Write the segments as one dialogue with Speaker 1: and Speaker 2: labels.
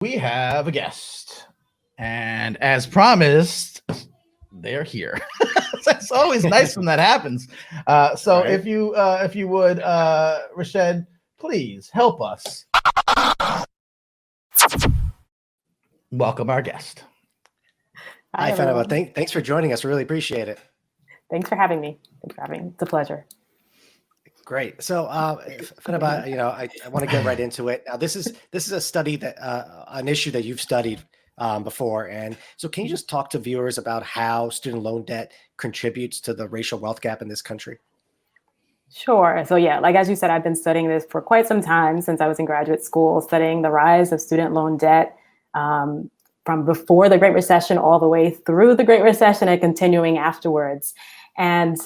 Speaker 1: We have a guest, and as promised, they're here. It's always nice when that happens. So
Speaker 2: Right.
Speaker 1: if you would, Rashed, please help us welcome our guest.
Speaker 2: Hi, Fenaba. Thanks for joining us. Really appreciate it.
Speaker 3: Thanks for having me. It's a pleasure.
Speaker 2: Great. So, Fenaba, I want to get right into it. Now, this is a study that an issue that you've studied before, and so can you just talk to viewers about how student loan debt contributes to the racial wealth gap in this country?
Speaker 3: Sure. So yeah, like as you said, I've been studying this for quite some time since I was in graduate school, studying the rise of student loan debt from before the Great Recession all the way through the Great Recession and continuing afterwards. And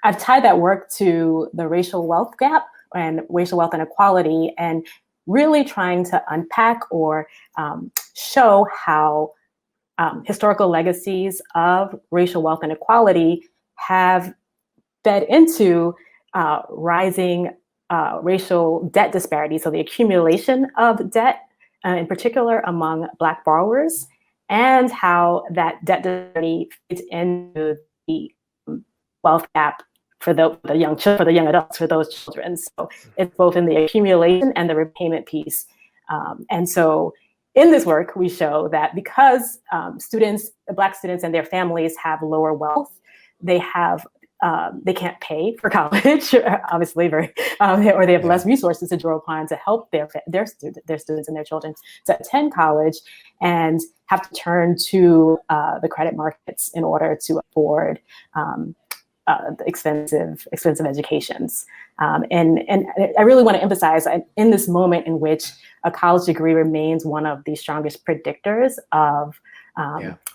Speaker 3: I've tied that work to the racial wealth gap and racial wealth inequality, and really trying to unpack or show how historical legacies of racial wealth inequality have fed into rising racial debt disparities. So the accumulation of debt, in particular among Black borrowers, and how that debt disparity fits into the wealth gap for the young adults, for those children. So it's both in the accumulation and the repayment piece. And so in this work, we show that because Black students and their families have lower wealth, they can't pay for college, obviously, or they have less resources to draw upon to help their students and their children to attend college, and have to turn to the credit markets in order to afford the expensive educations. And I really want to emphasize, in this moment in which a college degree remains one of the strongest predictors of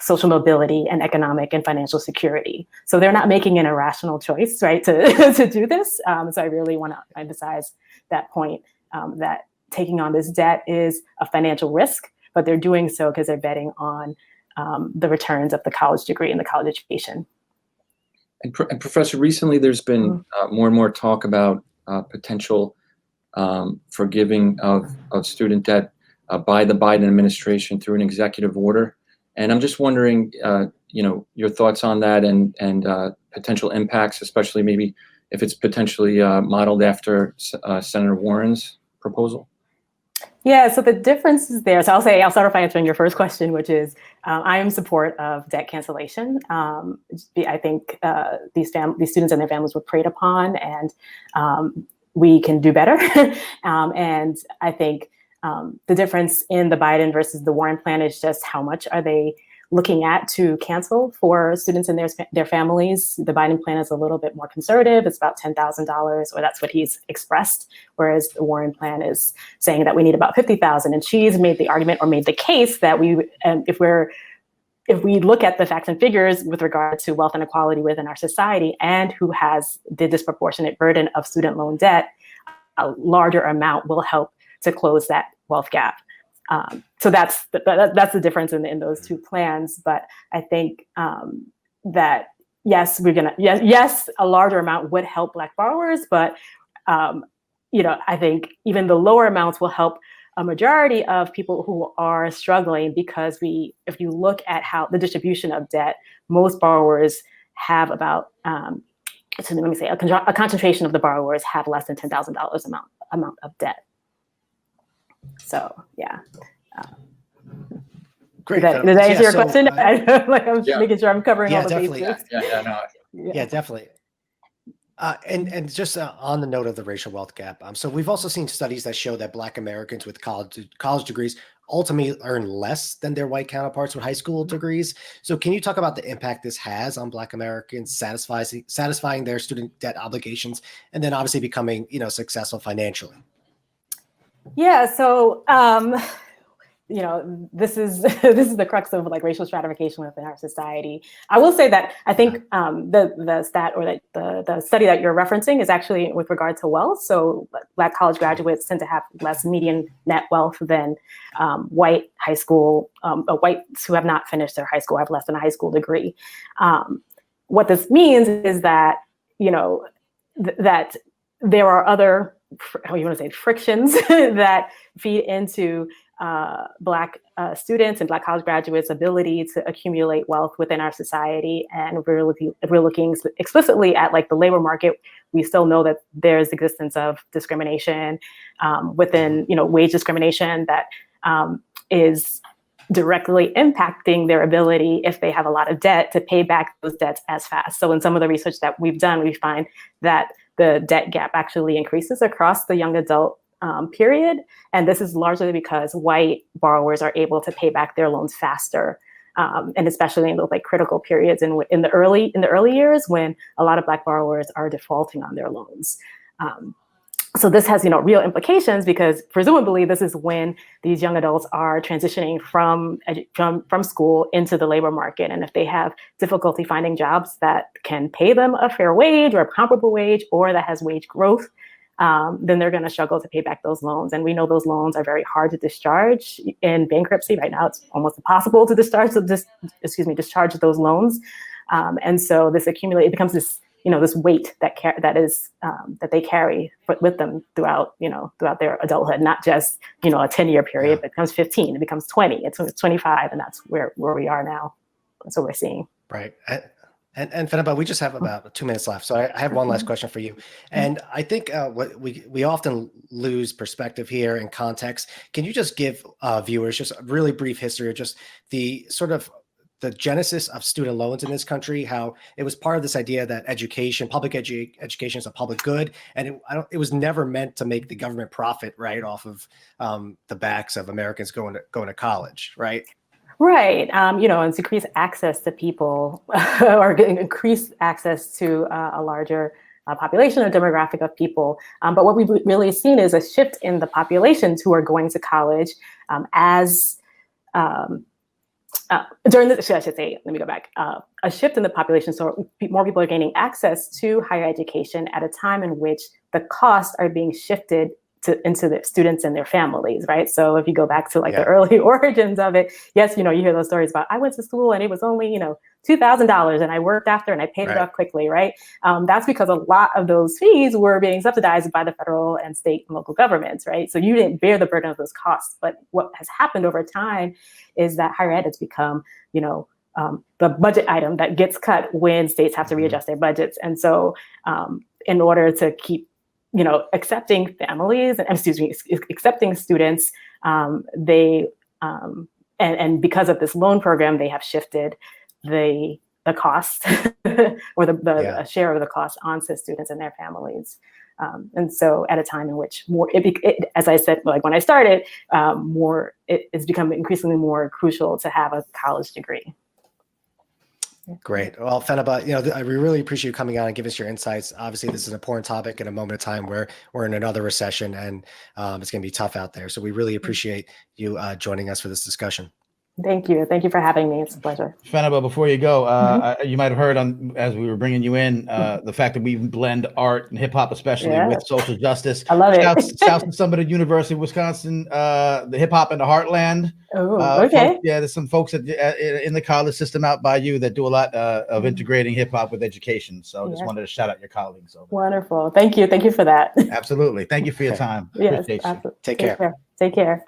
Speaker 3: social mobility and economic and financial security. So they're not making an irrational choice, right, to do this. So I really want to emphasize that point, that taking on this debt is a financial risk, but they're doing so because they're betting on the returns of the college degree and the college education.
Speaker 4: And Professor, recently there's been more and more talk about potential forgiving of student debt by the Biden administration through an executive order. And I'm just wondering, your thoughts on that and potential impacts, especially maybe if it's potentially modeled after Senator Warren's proposal.
Speaker 3: Yeah, so the difference is there. So I'll start off by answering your first question, which is I am in support of debt cancellation. I think these students and their families were preyed upon, and we can do better. And I think the difference in the Biden versus the Warren plan is just how much are they looking at to cancel for students and their families. The Biden plan is a little bit more conservative. It's about $10,000, or that's what he's expressed, whereas the Warren plan is saying that we need about $50,000. And she's made the argument or made the case that if we look at the facts and figures with regard to wealth inequality within our society and who has the disproportionate burden of student loan debt, a larger amount will help to close that wealth gap. So that's the difference in those two plans. But I think that yes, a larger amount would help Black borrowers, but I think even the lower amounts will help a majority of people who are struggling, because if you look at how the distribution of debt, most borrowers have about a concentration of the borrowers have less than $10,000 amount of debt. So yeah.
Speaker 2: Great.
Speaker 3: Did that answer your question? I'm making sure I'm covering all the bases.
Speaker 2: Yeah, definitely. And just on the note of the racial wealth gap, so we've also seen studies that show that Black Americans with college degrees ultimately earn less than their white counterparts with high school degrees. So can you talk about the impact this has on Black Americans satisfying their student debt obligations, and then obviously becoming successful financially?
Speaker 3: Yeah, so this is the crux of racial stratification within our society. I will say that I think the stat or the study that you're referencing is actually with regard to wealth. So Black college graduates tend to have less median net wealth than white whites who have not finished their high school, have less than a high school degree. What this means is that that there are other frictions that feed into Black students and Black college graduates' ability to accumulate wealth within our society. And if we're looking explicitly at like the labor market, we still know that there's existence of discrimination within, wage discrimination that is directly impacting their ability, if they have a lot of debt, to pay back those debts as fast. So in some of the research that we've done, we find that the debt gap actually increases across the young adult period. And this is largely because white borrowers are able to pay back their loans faster. And especially in those like critical periods in the early years when a lot of Black borrowers are defaulting on their loans. So this has, real implications because presumably this is when these young adults are transitioning from school into the labor market. And if they have difficulty finding jobs that can pay them a fair wage or a comparable wage or that has wage growth, then they're going to struggle to pay back those loans. And we know those loans are very hard to discharge in bankruptcy. Right now, it's almost impossible to discharge those loans. And so this it becomes this, this weight that they carry with them throughout their adulthood, not just, a 10-year period, but it becomes 15, it becomes 20, it's 25. And that's where we are now. That's what we're seeing.
Speaker 2: Right. And Fenaba, we just have about 2 minutes left. So I have one last question for you. And I think what we often lose perspective here in context. Can you just give viewers just a really brief history of just the sort of the genesis of student loans in this country, how it was part of this idea that education, education is a public good. And it was never meant to make the government profit, right, off of the backs of Americans going to college, right?
Speaker 3: Right. And to increase access to people or increase access to a larger population or demographic of people. But what we've really seen is a shift in the populations who are going to college during the, I should say, let me go back, a shift in the population. So more people are gaining access to higher education at a time in which the costs are being shifted into the students and their families, right? So if you go back to the early origins of it, yes, you hear those stories about I went to school and it was only, $2,000 and I worked after and I paid it off quickly, right? That's because a lot of those fees were being subsidized by the federal and state and local governments, right? So you didn't bear the burden of those costs. But what has happened over time is that higher ed has become, the budget item that gets cut when states have to readjust their budgets. And so in order to keep accepting families, accepting students, and because of this loan program, they have shifted the cost or the share of the cost onto students and their families. And so at a time in which as I said, when I started, it's become increasingly more crucial to have a college degree.
Speaker 2: Great. Well, Fenaba, we really appreciate you coming on and giving us your insights. Obviously, this is an important topic in a moment of time where we're in another recession and it's going to be tough out there. So we really appreciate you joining us for this discussion.
Speaker 3: Thank you. Thank you for having me. It's a pleasure.
Speaker 1: Fenaba, before you go, you might have heard as we were bringing you in, the fact that we blend art and hip hop, especially with social justice.
Speaker 3: I love it.
Speaker 1: Shouts to some of the University of Wisconsin, the hip hop in the heartland.
Speaker 3: Oh, okay.
Speaker 1: Folks, there's some folks in the college system out by you that do a lot of integrating hip hop with education. So just wanted to shout out your colleagues.
Speaker 3: Wonderful. Thank you. Thank you for that.
Speaker 1: Absolutely. Thank you for your time.
Speaker 3: Yes,
Speaker 1: appreciate you.
Speaker 2: Take care.
Speaker 3: Take care.